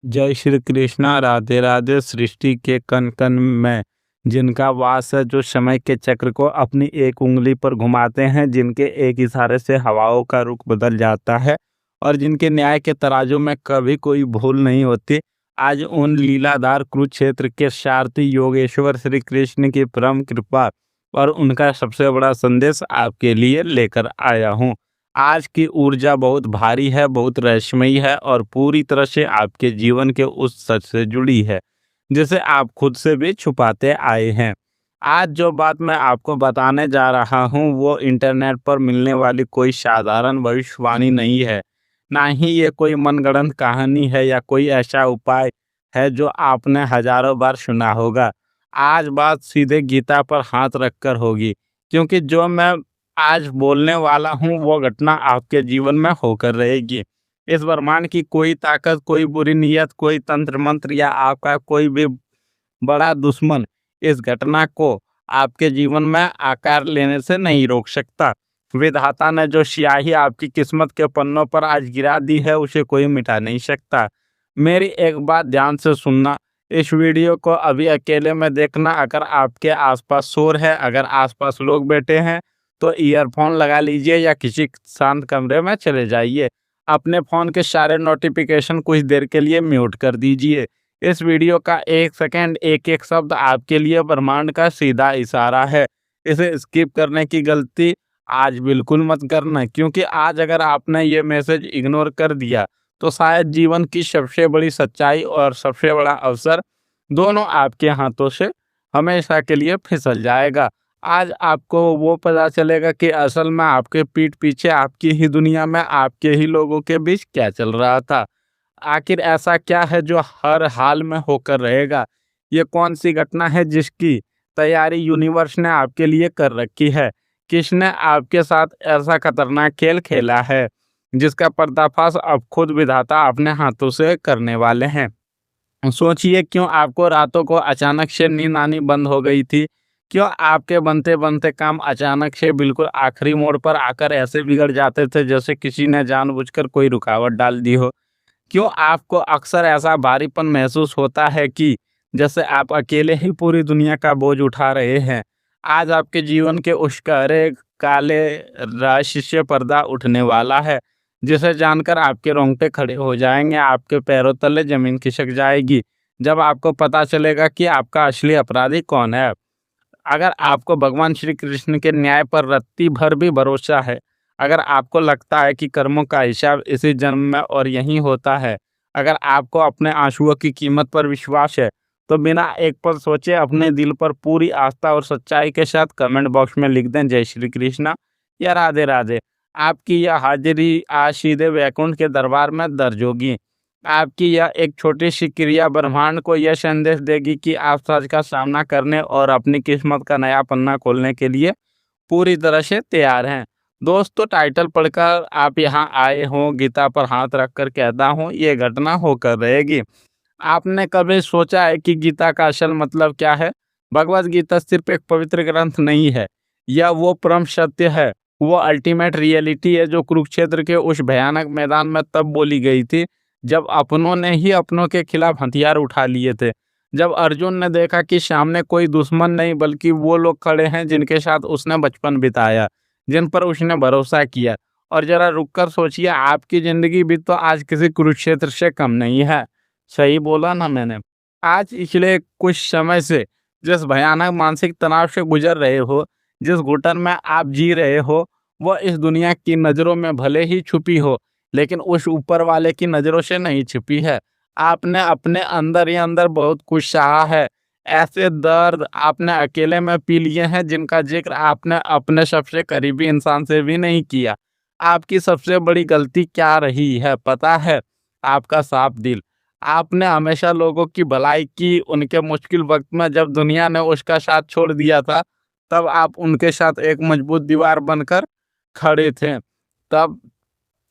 जय श्री कृष्णा। राधे राधे। सृष्टि के कण कण में जिनका वास है, जो समय के चक्र को अपनी एक उंगली पर घुमाते हैं, जिनके एक इशारे से हवाओं का रुख बदल जाता है और जिनके न्याय के तराजू में कभी कोई भूल नहीं होती। आज उन लीलाधार कुरुक्षेत्र के सारथी योगेश्वर श्री कृष्ण की परम कृपा और उनका सबसे बड़ा संदेश आपके लिए लेकर आया हूँ। आज की ऊर्जा बहुत भारी है, बहुत रहस्यमयी है और पूरी तरह से आपके जीवन के उस सच से जुड़ी है जिसे आप खुद से भी छुपाते आए हैं। आज जो बात मैं आपको बताने जा रहा हूँ वो इंटरनेट पर मिलने वाली कोई साधारण भविष्यवाणी नहीं है। ना ही ये कोई मनगढ़ंत कहानी है या कोई ऐसा उपाय है जो आपने हजारों बार सुना होगा। आज बात सीधे गीता पर हाथ रखकर होगी, क्योंकि जो मैं आज बोलने वाला हूँ वो घटना आपके जीवन में होकर रहेगी। इस ब्रह्मांड की कोई ताकत, कोई बुरी नीयत, कोई तंत्र मंत्र या आपका कोई भी बड़ा दुश्मन इस घटना को आपके जीवन में आकार लेने से नहीं रोक सकता। विधाता ने जो स्याही आपकी किस्मत के पन्नों पर आज गिरा दी है उसे कोई मिटा नहीं सकता। मेरी एक बात ध्यान से सुनना। इस वीडियो को अभी अकेले में देखना। अगर आपके आसपास शोर है, अगर आसपास लोग बैठे हैं तो ईयरफोन लगा लीजिए या किसी शांत कमरे में चले जाइए। अपने फ़ोन के सारे नोटिफिकेशन कुछ देर के लिए म्यूट कर दीजिए। इस वीडियो का एक सेकंड, एक एक शब्द आपके लिए ब्रह्मांड का सीधा इशारा है। इसे स्किप करने की गलती आज बिल्कुल मत करना, क्योंकि आज अगर आपने ये मैसेज इग्नोर कर दिया तो शायद जीवन की सबसे बड़ी सच्चाई और सबसे बड़ा अवसर दोनों आपके हाथों से हमेशा के लिए फिसल जाएगा। आज आपको वो पता चलेगा कि असल में आपके पीठ पीछे, आपकी ही दुनिया में, आपके ही लोगों के बीच क्या चल रहा था। आखिर ऐसा क्या है जो हर हाल में होकर रहेगा। ये कौन सी घटना है जिसकी तैयारी यूनिवर्स ने आपके लिए कर रखी है। किसने आपके साथ ऐसा खतरनाक खेल खेला है जिसका पर्दाफाश अब खुद विधाता अपने हाथों से करने वाले हैं। सोचिए, क्यों आपको रातों को अचानक से नींद आनी बंद हो गई थी। क्यों आपके बनते बनते काम अचानक से बिल्कुल आखिरी मोड़ पर आकर ऐसे बिगड़ जाते थे जैसे किसी ने जानबूझकर कोई रुकावट डाल दी हो। क्यों आपको अक्सर ऐसा भारीपन महसूस होता है कि जैसे आप अकेले ही पूरी दुनिया का बोझ उठा रहे हैं। आज आपके जीवन के उस गहरे काले रहस्य से पर्दा उठने वाला है, जिसे जानकर आपके रोंगटे खड़े हो जाएंगे, आपके पैरों तले जमीन खिसक जाएगी जब आपको पता चलेगा कि आपका असली अपराधी कौन है। अगर आपको भगवान श्री कृष्ण के न्याय पर रत्ती भर भी भरोसा है, अगर आपको लगता है कि कर्मों का हिसाब इसी जन्म में और यहीं होता है, अगर आपको अपने आंसुओं की कीमत पर विश्वास है, तो बिना एक पल सोचे अपने दिल पर पूरी आस्था और सच्चाई के साथ कमेंट बॉक्स में लिख दें, जय श्री कृष्णा या राधे राधे। आपकी यह हाजिरी आज सीधे वैकुंठ के दरबार में दर्ज होगी। आपकी यह एक छोटी सी क्रिया ब्रह्मांड को यह संदेश देगी कि आप सच का सामना करने और अपनी किस्मत का नया पन्ना खोलने के लिए पूरी तरह से तैयार हैं। दोस्तों, टाइटल पढ़कर आप यहाँ आए हो, गीता पर हाथ रखकर कहता हूँ ये घटना होकर रहेगी। आपने कभी सोचा है कि गीता का असल मतलब क्या है? भगवत गीता सिर्फ एक पवित्र ग्रंथ नहीं है, यह वो परम सत्य है, वो अल्टीमेट रियलिटी है जो कुरुक्षेत्र के उस भयानक मैदान में तब बोली गई थी जब अपनों ने ही अपनों के खिलाफ हथियार उठा लिए थे। जब अर्जुन ने देखा कि सामने कोई दुश्मन नहीं बल्कि वो लोग खड़े हैं जिनके साथ उसने बचपन बिताया, जिन पर उसने भरोसा किया। और जरा रुककर सोचिए, आपकी जिंदगी भी तो आज किसी कुरुक्षेत्र से कम नहीं है। सही बोला ना मैंने? आज पिछले कुछ समय से जिस भयानक मानसिक तनाव से गुजर रहे हो, जिस घुटन में आप जी रहे हो, वो इस दुनिया की नज़रों में भले ही छुपी हो, लेकिन उस ऊपर वाले की नज़रों से नहीं छिपी है। आपने अपने अंदर ही अंदर बहुत कुछ सहा है। ऐसे दर्द आपने अकेले में पी लिए हैं जिनका जिक्र आपने अपने सबसे करीबी इंसान से भी नहीं किया। आपकी सबसे बड़ी गलती क्या रही है पता है? आपका साफ दिल। आपने हमेशा लोगों की भलाई की। उनके मुश्किल वक्त में जब दुनिया ने उसका साथ छोड़ दिया था, तब आप उनके साथ एक मजबूत दीवार बनकर खड़े थे। तब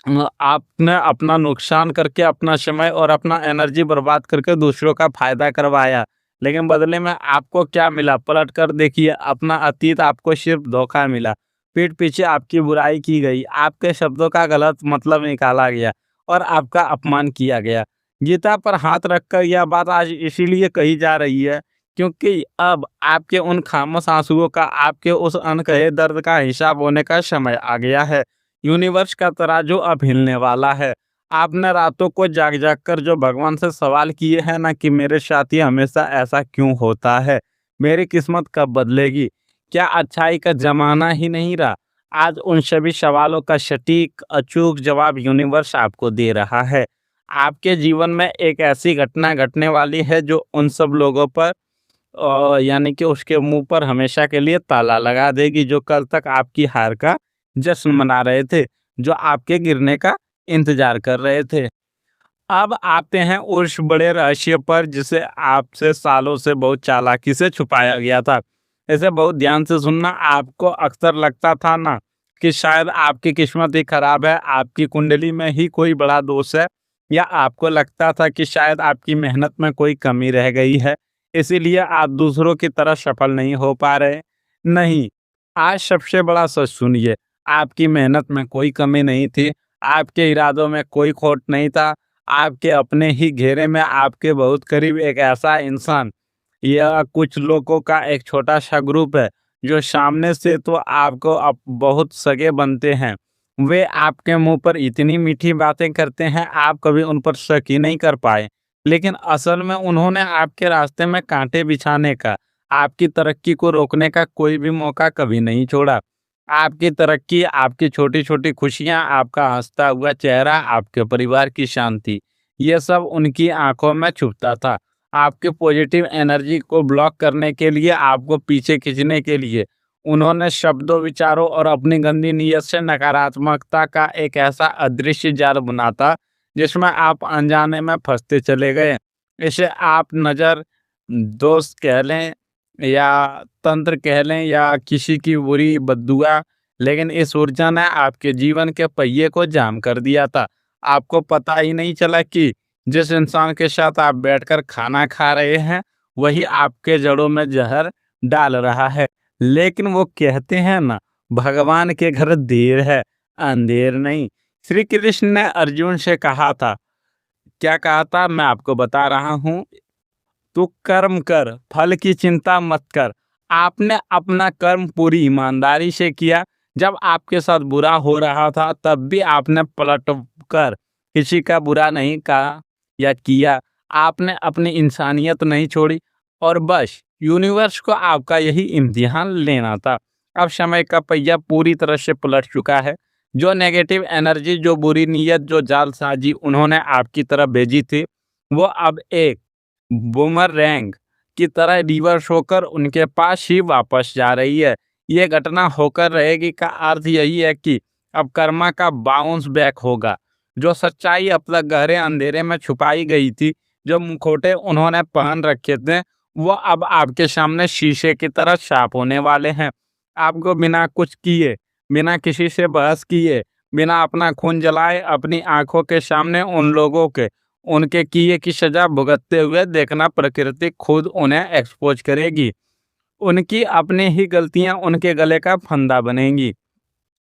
आपने अपना नुकसान करके, अपना समय और अपना एनर्जी बर्बाद करके दूसरों का फायदा करवाया, लेकिन बदले में आपको क्या मिला? पलट कर देखिए अपना अतीत, आपको सिर्फ धोखा मिला। पीठ पीछे आपकी बुराई की गई, आपके शब्दों का गलत मतलब निकाला गया और आपका अपमान किया गया। गीता पर हाथ रखकर यह बात आज इसीलिए कही जा रही है क्योंकि अब आपके उन खामोश आंसुओं का, आपके उस अनकहे दर्द का हिसाब होने का समय आ गया है। यूनिवर्स का तराजू अब हिलने वाला है। आपने रातों को जाग जाग कर जो भगवान से सवाल किए हैं ना कि मेरे साथ ही हमेशा ऐसा क्यों होता है, मेरी किस्मत कब बदलेगी, क्या अच्छाई का जमाना ही नहीं रहा, आज उन सभी सवालों का सटीक अचूक जवाब यूनिवर्स आपको दे रहा है। आपके जीवन में एक ऐसी घटना घटने वाली है जो उन सब लोगों पर यानी कि उसके मुंह पर हमेशा के लिए ताला लगा देगी जो कल तक आपकी हार का जश्न मना रहे थे, जो आपके गिरने का इंतजार कर रहे थे। अब आते हैं उस बड़े रहस्य पर जिसे आपसे सालों से बहुत चालाकी से छुपाया गया था। इसे बहुत ध्यान से सुनना। आपको अक्सर लगता था ना कि शायद आपकी किस्मत ही खराब है, आपकी कुंडली में ही कोई बड़ा दोष है, या आपको लगता था कि शायद आपकी मेहनत में कोई कमी रह गई है, इसीलिए आप दूसरों की तरह सफल नहीं हो पा रहे। नहीं, आज सबसे बड़ा सच सुनिए, आपकी मेहनत में कोई कमी नहीं थी, आपके इरादों में कोई खोट नहीं था। आपके अपने ही घेरे में आपके बहुत करीब एक ऐसा इंसान या कुछ लोगों का एक छोटा सा ग्रुप है जो सामने से तो आपको बहुत सगे बनते हैं। वे आपके मुंह पर इतनी मीठी बातें करते हैं, आप कभी उन पर शक ही नहीं कर पाए, लेकिन असल में उन्होंने आपके रास्ते में कांटे बिछाने का, आपकी तरक्की को रोकने का कोई भी मौका कभी नहीं छोड़ा। आपकी तरक्की, आपकी छोटी छोटी खुशियां, आपका हंसता हुआ चेहरा, आपके परिवार की शांति, ये सब उनकी आंखों में छुपता था। आपके पॉजिटिव एनर्जी को ब्लॉक करने के लिए, आपको पीछे खींचने के लिए उन्होंने शब्दों, विचारों और अपनी गंदी नीयत से नकारात्मकता का एक ऐसा अदृश्य जाल बुना था जिसमें आप अनजाने में फंसते चले गए। इसे आप नज़र, दोस्त कह लें या तंत्र कह लें या किसी की बुरी बद्दुआ, लेकिन इस ऊर्जा ने आपके जीवन के पहिए को जाम कर दिया था। आपको पता ही नहीं चला कि जिस इंसान के साथ आप बैठकर खाना खा रहे हैं वही आपके जड़ों में जहर डाल रहा है। लेकिन वो कहते हैं ना, भगवान के घर देर है, अंधेर नहीं। श्री कृष्ण ने अर्जुन से कहा था, क्या कहा था मैं आपको बता रहा हूँ, तू कर्म कर, फल की चिंता मत कर। आपने अपना कर्म पूरी ईमानदारी से किया। जब आपके साथ बुरा हो रहा था तब भी आपने पलट कर किसी का बुरा नहीं कहा या किया। आपने अपनी इंसानियत नहीं छोड़ी और बस यूनिवर्स को आपका यही इम्तिहान लेना था। अब समय का पहिया पूरी तरह से पलट चुका है। जो नेगेटिव एनर्जी, जो बुरी नीयत, जो जालसाजी उन्होंने आपकी तरफ भेजी थी, वो अब एक बूमरैंग की तरह रिवर्स होकर उनके पास ही वापस जा रही है। ये घटना होकर रहेगी का अर्थ यही है कि अब कर्मा का बाउंस बैक होगा। जो सच्चाई अब तक गहरे अंधेरे में छुपाई गई थी, जो मुखौटे उन्होंने पहन रखे थे, वो अब आपके सामने शीशे की तरह साफ होने वाले हैं। आपको बिना कुछ किए, बिना किसी से बहस किए, बिना अपना खून जलाए, अपनी आंखों के सामने उन लोगों के उनके किए की सजा भुगतते हुए देखना, प्रकृति खुद उन्हें एक्सपोज करेगी। उनकी अपनी ही गलतियां उनके गले का फंदा बनेंगी।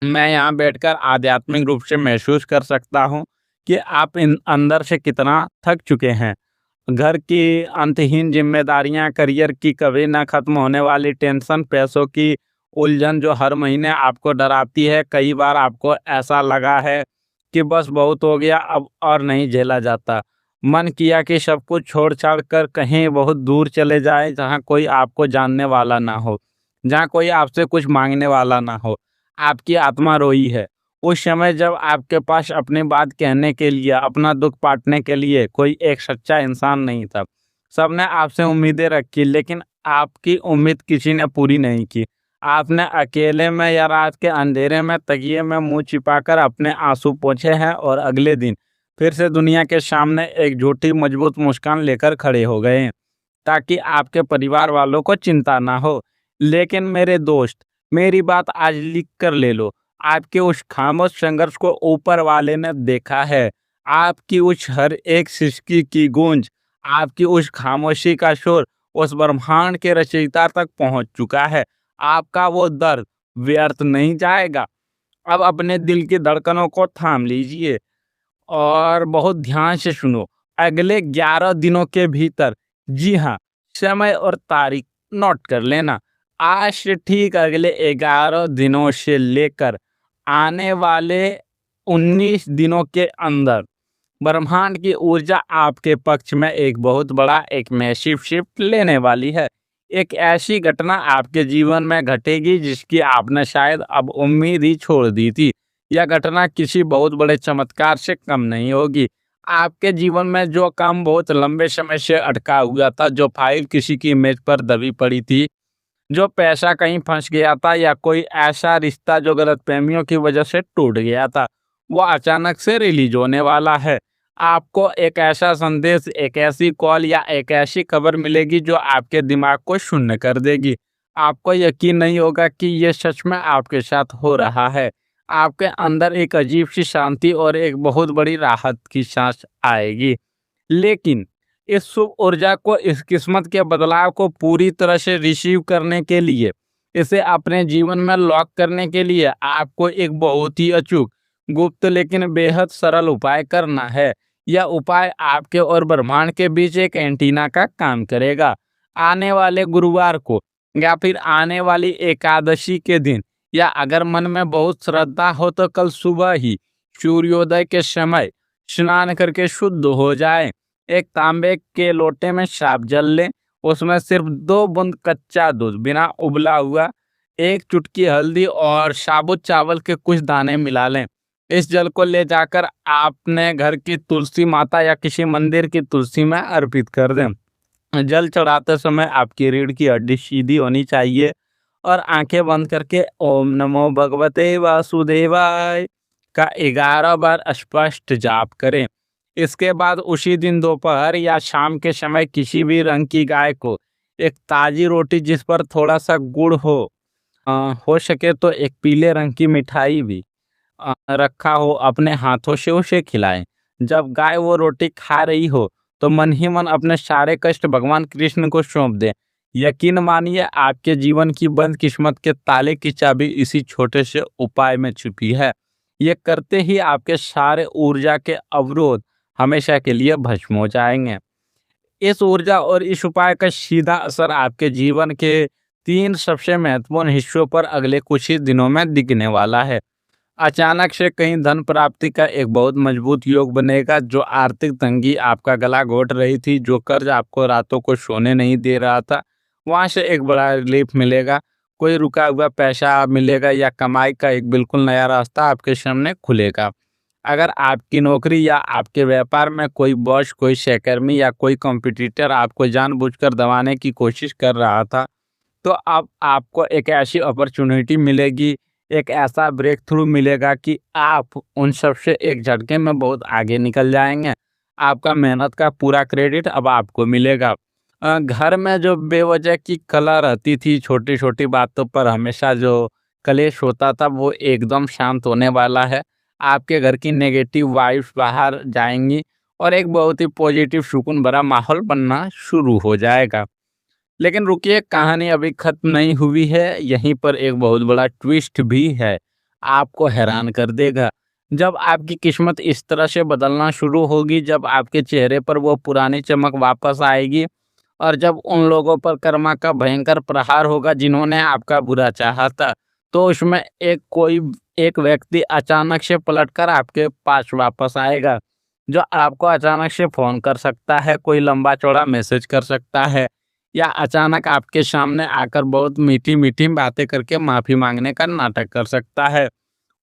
मैं यहाँ बैठकर आध्यात्मिक रूप से महसूस कर सकता हूँ कि आप इन अंदर से कितना थक चुके हैं। घर की अंतहीन जिम्मेदारियां, करियर की कभी ना खत्म होने वाली टेंशन, पैसों की उलझन जो हर महीने आपको डराती है। कई बार आपको ऐसा लगा है कि बस बहुत हो गया, अब और नहीं झेला जाता। मन किया कि सब कुछ छोड़ छाड़ कर कहीं बहुत दूर चले जाए, जहाँ कोई आपको जानने वाला ना हो, जहाँ कोई आपसे कुछ मांगने वाला ना हो। आपकी आत्मा रोई है उस समय जब आपके पास अपनी बात कहने के लिए, अपना दुख बांटने के लिए कोई एक सच्चा इंसान नहीं था। सबने आपसे उम्मीदें रखी, लेकिन आपकी उम्मीद किसी ने पूरी नहीं की। आपने अकेले में या रात के अंधेरे में तकिए में मुंह छिपाकर अपने आंसू पोंछे हैं और अगले दिन फिर से दुनिया के सामने एक झूठी मजबूत मुस्कान लेकर खड़े हो गए हैं, ताकि आपके परिवार वालों को चिंता ना हो। लेकिन मेरे दोस्त, मेरी बात आज लिख कर ले लो। आपके उस खामोश संघर्ष को ऊपर वाले ने देखा है। आपकी उस हर एक सिसकी की गूंज, आपकी उस खामोशी का शोर उस ब्रह्मांड के रचयिता तक पहुंच चुका है। आपका वो दर्द व्यर्थ नहीं जाएगा। अब अपने दिल की धड़कनों को थाम लीजिए और बहुत ध्यान से सुनो। अगले 11 दिनों के भीतर। जी हाँ, समय और तारीख नोट कर लेना। आज से ठीक अगले 11 दिनों से लेकर आने वाले 19 दिनों के अंदर ब्रह्मांड की ऊर्जा आपके पक्ष में एक बहुत बड़ा एक मैसिव शिफ्ट लेने वाली है। एक ऐसी घटना आपके जीवन में घटेगी जिसकी आपने शायद अब उम्मीद ही छोड़ दी थी। यह घटना किसी बहुत बड़े चमत्कार से कम नहीं होगी। आपके जीवन में जो काम बहुत लंबे समय से अटका हुआ था, जो फाइल किसी की मेज पर दबी पड़ी थी, जो पैसा कहीं फंस गया था, या कोई ऐसा रिश्ता जो गलतफहमियों की वजह से टूट गया था, वो अचानक से रिलीज होने वाला है। आपको एक ऐसा संदेश, एक ऐसी कॉल या एक ऐसी खबर मिलेगी जो आपके दिमाग को शून्य कर देगी। आपको यकीन नहीं होगा कि ये सच में आपके साथ हो रहा है। आपके अंदर एक अजीब सी शांति और एक बहुत बड़ी राहत की सांस आएगी। लेकिन इस शुभ ऊर्जा को, इस किस्मत के बदलाव को पूरी तरह से रिसीव करने के लिए, इसे अपने जीवन में लॉक करने के लिए आपको एक बहुत ही अचूक, गुप्त लेकिन बेहद सरल उपाय करना है। यह उपाय आपके और ब्रह्मांड के बीच एक एंटीना का काम करेगा। आने वाले गुरुवार को या फिर आने वाली एकादशी के दिन, या अगर मन में बहुत श्रद्धा हो तो कल सुबह ही सूर्योदय के समय स्नान करके शुद्ध हो जाए। एक तांबे के लोटे में साफ जल लें, उसमें सिर्फ 2 बूंद कच्चा दूध बिना उबला हुआ, 1 चुटकी हल्दी और साबुत चावल के कुछ दाने मिला लें। इस जल को ले जाकर आपने घर की तुलसी माता या किसी मंदिर की तुलसी में अर्पित कर दें। जल चढ़ाते समय आपकी रीढ़ की हड्डी सीधी होनी चाहिए और आंखें बंद करके ओम नमो भगवते वासुदेवाय का 11 बार स्पष्ट जाप करें। इसके बाद उसी दिन दोपहर या शाम के समय किसी भी रंग की गाय को एक ताजी रोटी जिस पर थोड़ा सा गुड़ हो सके तो एक पीले रंग की मिठाई भी रखा हो, अपने हाथों से उसे खिलाएं। जब गाय वो रोटी खा रही हो तो मन ही मन अपने सारे कष्ट भगवान कृष्ण को सौंप दें। यकीन मानिए, आपके जीवन की बंद किस्मत के ताले की चाबी इसी छोटे से उपाय में छुपी है। ये करते ही आपके सारे ऊर्जा के अवरोध हमेशा के लिए भस्म हो जाएंगे। इस ऊर्जा और इस उपाय का सीधा असर आपके जीवन के 3 सबसे महत्वपूर्ण हिस्सों पर अगले कुछ ही दिनों में दिखने वाला है। अचानक से कहीं धन प्राप्ति का एक बहुत मजबूत योग बनेगा। जो आर्थिक तंगी आपका गला घोट रही थी, जो कर्ज आपको रातों को सोने नहीं दे रहा था, वहां से एक बड़ा रिलीफ मिलेगा। कोई रुका हुआ पैसा मिलेगा या कमाई का एक बिल्कुल नया रास्ता आपके सामने खुलेगा। अगर आपकी नौकरी या आपके व्यापार में कोई बॉस, कोई सहकर्मी या कोई कॉम्पिटिटर आपको जानबूझकर दबाने की कोशिश कर रहा था, तो अब आपको एक ऐसी अपॉर्चुनिटी मिलेगी, एक ऐसा ब्रेक थ्रू मिलेगा कि आप उन सब से एक झटके में बहुत आगे निकल जाएंगे। आपका मेहनत का पूरा क्रेडिट अब आपको मिलेगा। घर में जो बेवजह की कलह रहती थी, छोटी छोटी बातों पर हमेशा जो कलेश होता था, वो एकदम शांत होने वाला है। आपके घर की नेगेटिव वाइब्स बाहर जाएंगी और एक बहुत ही पॉजिटिव सुकून भरा माहौल बनना शुरू हो जाएगा। लेकिन रुकिए, कहानी अभी खत्म नहीं हुई है। यहीं पर एक बहुत बड़ा ट्विस्ट भी है, आपको हैरान कर देगा। जब आपकी किस्मत इस तरह से बदलना शुरू होगी, जब आपके चेहरे पर वो पुरानी चमक वापस आएगी और जब उन लोगों पर कर्मा का भयंकर प्रहार होगा जिन्होंने आपका बुरा चाहा था, तो उसमें एक व्यक्ति अचानक से पलटकर आपके पास वापस आएगा, जो आपको अचानक से फोन कर सकता है, कोई लंबा चौड़ा मैसेज कर सकता है, या अचानक आपके सामने आकर बहुत मीठी मीठी बातें करके माफी मांगने का नाटक कर सकता है।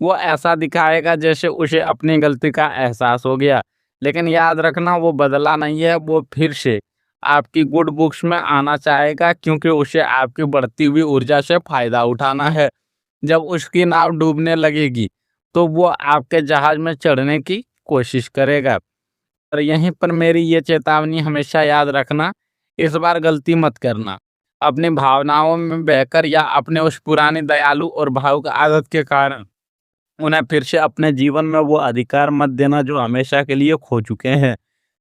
वो ऐसा दिखाएगा जैसे उसे अपनी गलती का एहसास हो गया। लेकिन याद रखना, वो बदला नहीं है, वो फिर से आपकी गुड बुक्स में आना चाहेगा, क्योंकि उसे आपकी बढ़ती हुई ऊर्जा से फायदा उठाना है। जब उसकी नाव डूबने लगेगी तो वो आपके जहाज में चढ़ने की कोशिश करेगा। और यहीं पर मेरी ये चेतावनी हमेशा याद रखना, इस बार गलती मत करना। अपनी भावनाओं में बहकर या अपने उस पुरानी दयालु और भावुक आदत के कारण उन्हें फिर से अपने जीवन में वो अधिकार मत देना जो हमेशा के लिए खो चुके हैं।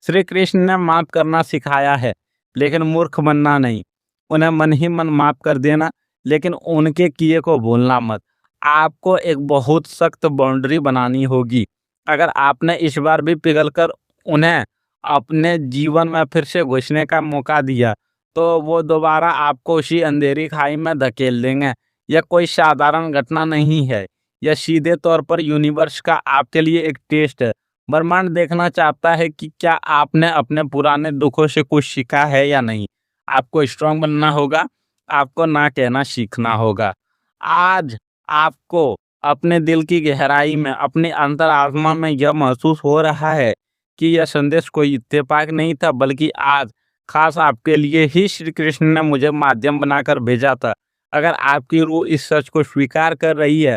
श्री कृष्ण ने माफ करना सिखाया है, लेकिन मूर्ख बनना नहीं। उन्हें मन ही मन माफ कर देना, लेकिन उनके किए को भूलना मत। आपको एक बहुत सख्त बाउंड्री बनानी होगी। अगर आपने इस बार भी पिघलकर उन्हें अपने जीवन में फिर से घुसने का मौका दिया, तो वो दोबारा आपको उसी अंधेरी खाई में धकेल देंगे। यह कोई साधारण घटना नहीं है, यह सीधे तौर पर यूनिवर्स का आपके लिए एक टेस्ट है। ब्रह्मांड देखना चाहता है कि क्या आपने अपने पुराने दुखों से कुछ सीखा है या नहीं। आपको स्ट्रांग बनना होगा, आपको ना कहना सीखना होगा। आज आपको अपने दिल की गहराई में, अपनी अंतरात्मा में यह महसूस हो रहा है कि यह संदेश कोई इत्तेफाक नहीं था, बल्कि आज खास आपके लिए ही श्री कृष्ण ने मुझे माध्यम बनाकर भेजा था। अगर आपकी रूह इस सच को स्वीकार कर रही है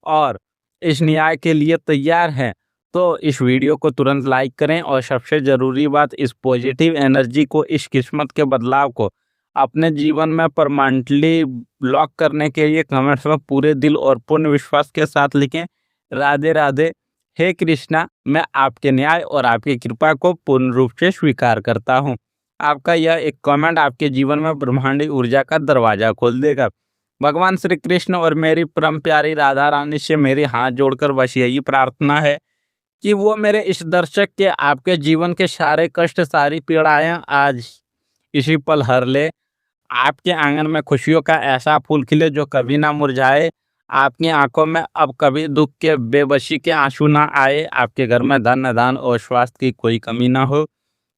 और इस न्याय के लिए तैयार है, तो इस वीडियो को तुरंत लाइक करें और सबसे ज़रूरी बात, इस पॉजिटिव एनर्जी को, इस किस्मत के बदलाव को अपने जीवन में परमानेंटली लॉक करने के लिए कमेंट्स में पूरे दिल और पूर्ण विश्वास के साथ लिखें, राधे राधे। हे कृष्णा, मैं आपके न्याय और आपकी कृपा को पूर्ण रूप से स्वीकार करता हूँ। आपका यह एक कमेंट आपके जीवन में ब्रह्मांडी ऊर्जा का दरवाजा खोल देगा। भगवान श्री कृष्ण और मेरी परम प्यारी राधा रानी से मेरी हाथ जोड़कर बस यही प्रार्थना है कि वो मेरे इस दर्शक के, आपके जीवन के सारे कष्ट, सारी पीड़ाएं आज इसी पल हर ले। आपके आंगन में खुशियों का ऐसा फूल खिले जो कभी ना मुरझाए। आपकी आंखों में अब कभी दुख के, बेबसी के आंसू ना आए। आपके घर में धन, दान और स्वास्थ्य की कोई कमी ना हो।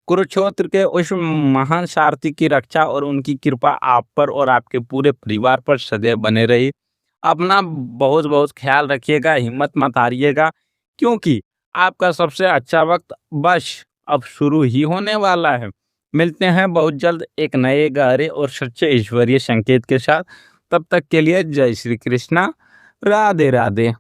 कुरुक्षेत्र के उस महान सारथी की रक्षा और उनकी कृपा आप पर और आपके पूरे परिवार पर सदैव बने रही। अपना बहुत बहुत ख्याल रखिएगा, हिम्मत मत हारिएगा, क्योंकि आपका सबसे अच्छा वक्त बस अब शुरू ही होने वाला है। मिलते हैं बहुत जल्द एक नए गहरे और सच्चे ईश्वरीय संकेत के साथ। तब तक के लिए जय श्री कृष्णा, राधे राधे।